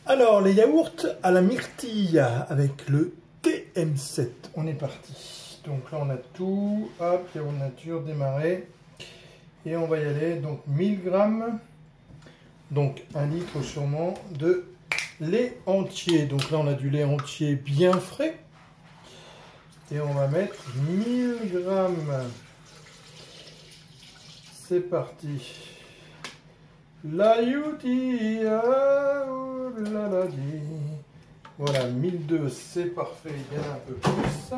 Alors, les yaourts à la myrtille avec le TM7. On est parti. Donc là, on a tout. Hop, yaourt nature, démarrer. Et on va y aller. Donc 1000 grammes. Donc 1 litre sûrement de lait entier. Donc là, on a du lait entier bien frais. Et on va mettre 1000 grammes. C'est parti. La youti, voilà, 1002, c'est parfait, il y en a un peu plus.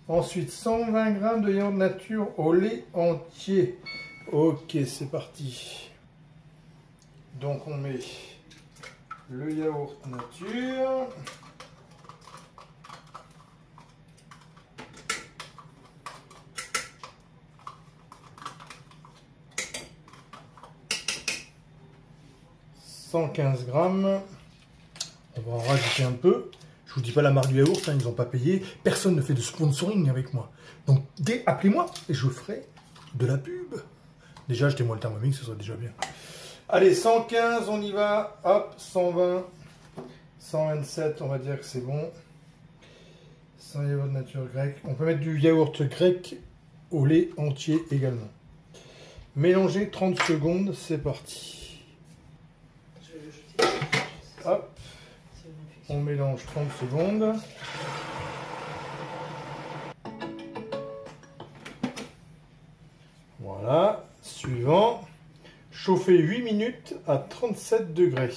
Ensuite, 120 grammes de yaourt nature au lait entier. Ok, c'est parti. Donc on met le yaourt nature. « 115 grammes. On va en rajouter un peu. Je vous dis pas la marque du yaourt, hein, ils n'ont pas payé. Personne ne fait de sponsoring avec moi. Donc, appelez-moi et je ferai de la pub. Déjà, achetez-moi le Thermomix, ce serait déjà bien. Allez, 115, on y va. Hop, 120, 127, on va dire que c'est bon. 100 yaourt nature grec. On peut mettre du yaourt grec au lait entier également. Mélanger 30 secondes, c'est parti. Hop, on mélange 30 secondes. Voilà, suivant. Chauffer 8 minutes à 37 degrés.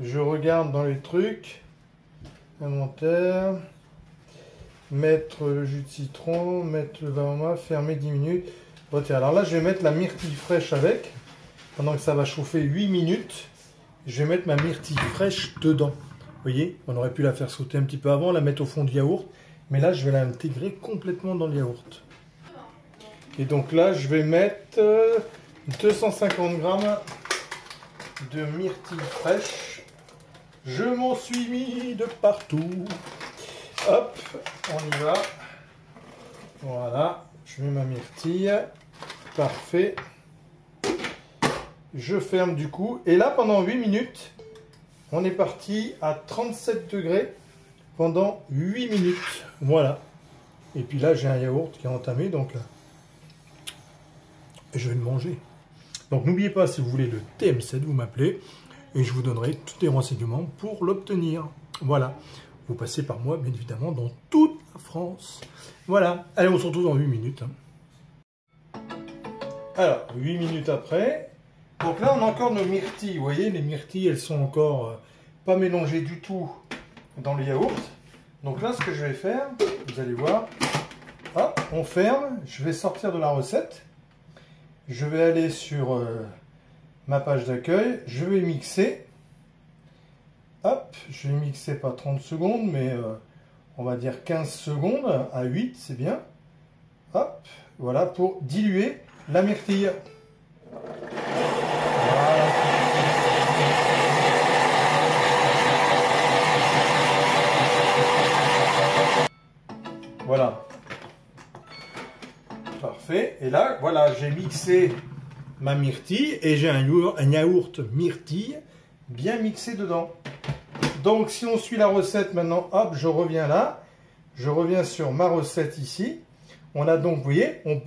Je regarde dans les trucs. Inventaire. Mettre le jus de citron, mettre le vin, fermer 10 minutes. Alors là, je vais mettre la myrtille fraîche avec. Pendant que ça va chauffer 8 minutes, je vais mettre ma myrtille fraîche dedans. Vous voyez, on aurait pu la faire sauter un petit peu avant, la mettre au fond du yaourt. Mais là, je vais l'intégrer complètement dans le yaourt. Et donc là, je vais mettre 250 grammes de myrtille fraîche. Je m'en suis mis de partout. Hop, on y va. Voilà, je mets ma myrtille. Parfait. Je ferme du coup. Et là, pendant 8 minutes, on est parti à 37 degrés pendant 8 minutes. Voilà. Et puis là, j'ai un yaourt qui est entamé, donc je vais le manger. Donc n'oubliez pas, si vous voulez le TM7, vous m'appelez et je vous donnerai tous les renseignements pour l'obtenir. Voilà. Vous passez par moi, bien évidemment, dans toute la France. Voilà. Allez, on se retrouve dans 8 minutes. Alors, 8 minutes après. Donc là, on a encore nos myrtilles. Vous voyez, les myrtilles, elles sont encore pas mélangées du tout dans le yaourt. Donc là, ce que je vais faire, vous allez voir, hop, on ferme. Je vais sortir de la recette. Je vais aller sur ma page d'accueil. Je vais mixer. Hop, je vais mixer pas 30 secondes, mais on va dire 15 secondes à 8, c'est bien. Hop, voilà, pour diluer la myrtille. Voilà. Parfait. Et là, voilà, j'ai mixé ma myrtille et j'ai un yaourt myrtille bien mixé dedans. Donc, si on suit la recette maintenant, hop, je reviens là. Je reviens sur ma recette ici. On a donc, vous voyez, on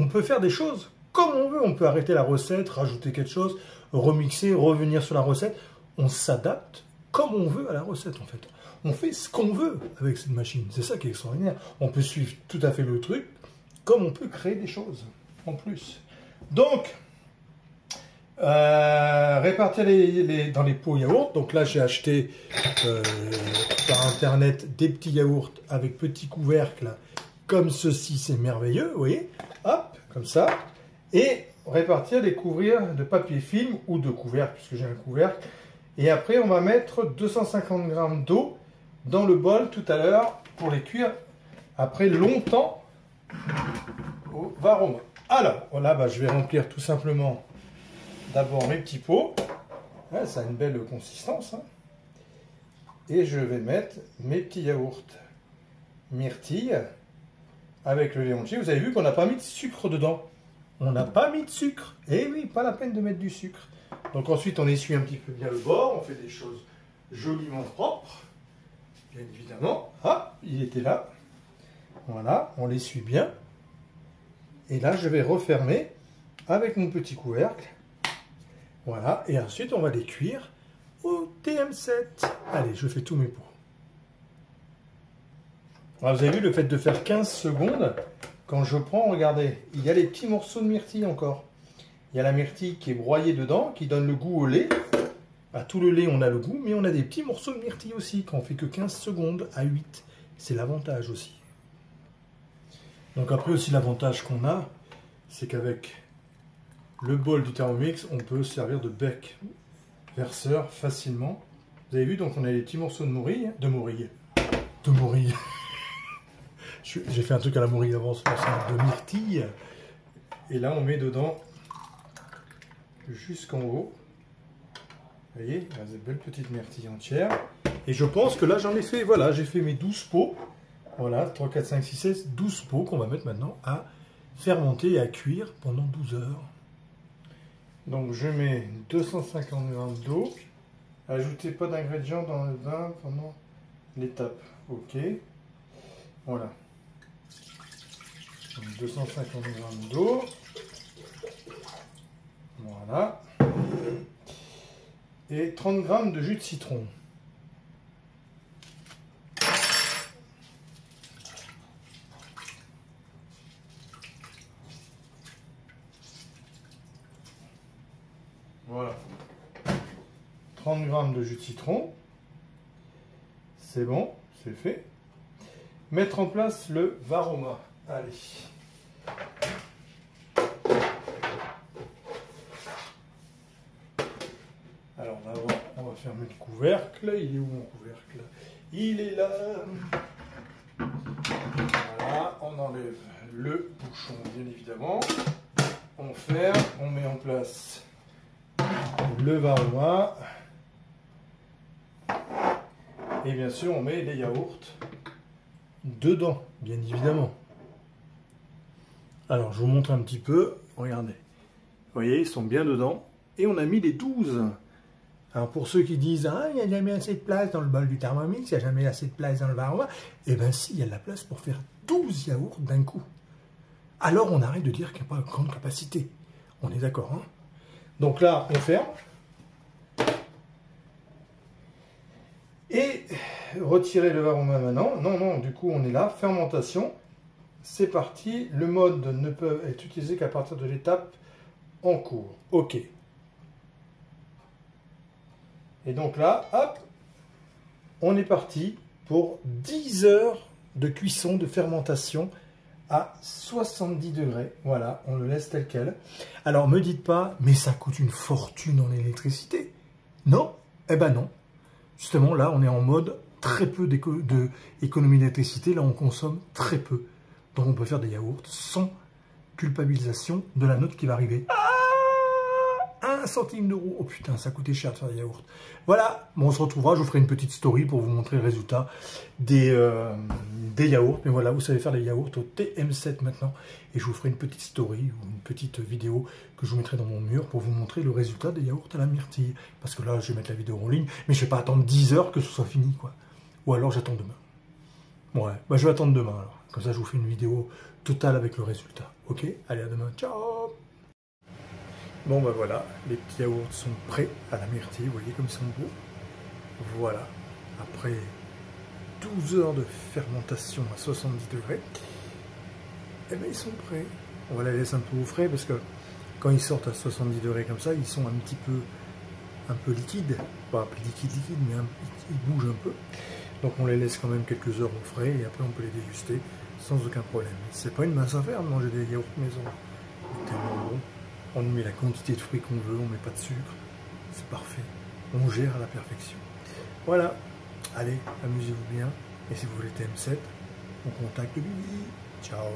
peut faire des choses comme on veut. On peut arrêter la recette, rajouter quelque chose, remixer, revenir sur la recette. On s'adapte comme on veut à la recette, en fait. On fait ce qu'on veut avec cette machine. C'est ça qui est extraordinaire. On peut suivre tout à fait le truc, comme on peut créer des choses en plus. Donc, répartir dans les pots yaourt. Donc là, j'ai acheté par internet des petits yaourts avec petits couvercles comme ceci. C'est merveilleux, vous voyez. Hop, comme ça. Et répartir, les couvrir de papier film ou de couvercle, puisque j'ai un couvercle. Et après, on va mettre 250 grammes d'eau dans le bol tout à l'heure pour les cuire après longtemps au varoma. Alors, là, je vais remplir tout simplement d'abord mes petits pots. Ouais, ça a une belle consistance. Hein. Et je vais mettre mes petits yaourts myrtille avec le lait entier. Vous avez vu qu'on n'a pas mis de sucre dedans. on n'a pas mis de sucre. Eh oui, pas la peine de mettre du sucre. Donc ensuite, on essuie un petit peu bien le bord, on fait des choses joliment propres. Bien évidemment. Ah, il était là. Voilà, on l'essuie bien. Et là, je vais refermer avec mon petit couvercle. Voilà, et ensuite, on va les cuire au TM7. Allez, je fais tous mes pots. Alors, vous avez vu le fait de faire 15 secondes. Quand je prends, regardez, il y a les petits morceaux de myrtille encore. Il y a la myrtille qui est broyée dedans, qui donne le goût au lait. À tout le lait, on a le goût, mais on a des petits morceaux de myrtille aussi, quand on fait que 15 secondes à 8. C'est l'avantage aussi. Donc après aussi, l'avantage qu'on a, c'est qu'avec le bol du Thermomix, on peut servir de bec verseur facilement. Vous avez vu, donc on a les petits morceaux de morille. De morille. J'ai fait un truc à la morille avant, c'est pour ça, de myrtille. Et là, on met dedans jusqu'en haut. Vous voyez, il y a des belles petites myrtilles entières. Et je pense que là, j'en ai fait, voilà, j'ai fait mes 12 pots. Voilà, 3, 4, 5, 6, 7, 12 pots qu'on va mettre maintenant à fermenter et à cuire pendant 12 heures. Donc, je mets 250 g d'eau. Ajoutez pas d'ingrédients dans le vin pendant l'étape. Ok. Voilà. 250 g d'eau. Voilà. Et 30 g de jus de citron. Voilà. 30 g de jus de citron. C'est bon, c'est fait. Mettre en place le Varoma. Allez. Alors d'abord, on va fermer le couvercle. Il est où mon couvercle? Il est là. Voilà, on enlève le bouchon, bien évidemment. On ferme, on met en place le Varoma. Et bien sûr, on met les yaourts dedans, bien évidemment. Alors, je vous montre un petit peu. Regardez. Vous voyez, ils sont bien dedans. Et on a mis les 12. Alors, pour ceux qui disent « Ah, il n'y a jamais assez de place dans le bol du Thermomix, il n'y a jamais assez de place dans le Varoma. » Eh bien, si, il y a de la place pour faire 12 yaourts d'un coup. Alors, on arrête de dire qu'il n'y a pas de grande capacité. On est d'accord, hein? Donc là, on ferme. Et retirer le Varoma maintenant. Non, non, du coup, on est là. Fermentation. C'est parti. Le mode ne peut être utilisé qu'à partir de l'étape en cours. OK. Et donc là, hop, on est parti pour 10 heures de cuisson, de fermentation à 70 degrés. Voilà, on le laisse tel quel. Alors, me dites pas, mais ça coûte une fortune en électricité. Non? Eh ben non. Justement, là, on est en mode très peu d'économie d'électricité. Là, on consomme très peu. Donc, on peut faire des yaourts sans culpabilisation de la note qui va arriver. 1 centime d'euro. Oh putain, ça coûtait cher de faire des yaourts. Voilà, bon, on se retrouvera. Je vous ferai une petite story pour vous montrer le résultat des yaourts. Mais voilà, vous savez faire les yaourts au TM7 maintenant. Et je vous ferai une petite story ou une petite vidéo que je vous mettrai dans mon mur pour vous montrer le résultat des yaourts à la myrtille. Parce que là, je vais mettre la vidéo en ligne, mais je ne vais pas attendre 10 heures que ce soit fini, quoi. Ou alors j'attends demain. Ouais, bah je vais attendre demain alors. Comme ça, je vous fais une vidéo totale avec le résultat. Ok? Allez, à demain. Ciao! Bon ben voilà, les petits yaourts sont prêts à la myrtille, vous voyez comme ils sont beaux. Voilà, après 12 heures de fermentation à 70 degrés, eh bien ils sont prêts. On va les laisser un peu au frais parce que quand ils sortent à 70 degrés comme ça, ils sont un petit peu liquides. Pas liquide, mais ils bougent un peu. Donc on les laisse quand même quelques heures au frais et après on peut les déguster sans aucun problème. C'est pas une mince affaire de manger des yaourts maison. C'est tellement bon. On met la quantité de fruits qu'on veut, on ne met pas de sucre. C'est parfait. On gère à la perfection. Voilà. Allez, amusez-vous bien. Et si vous voulez TM7, on contacte Bibi. Ciao.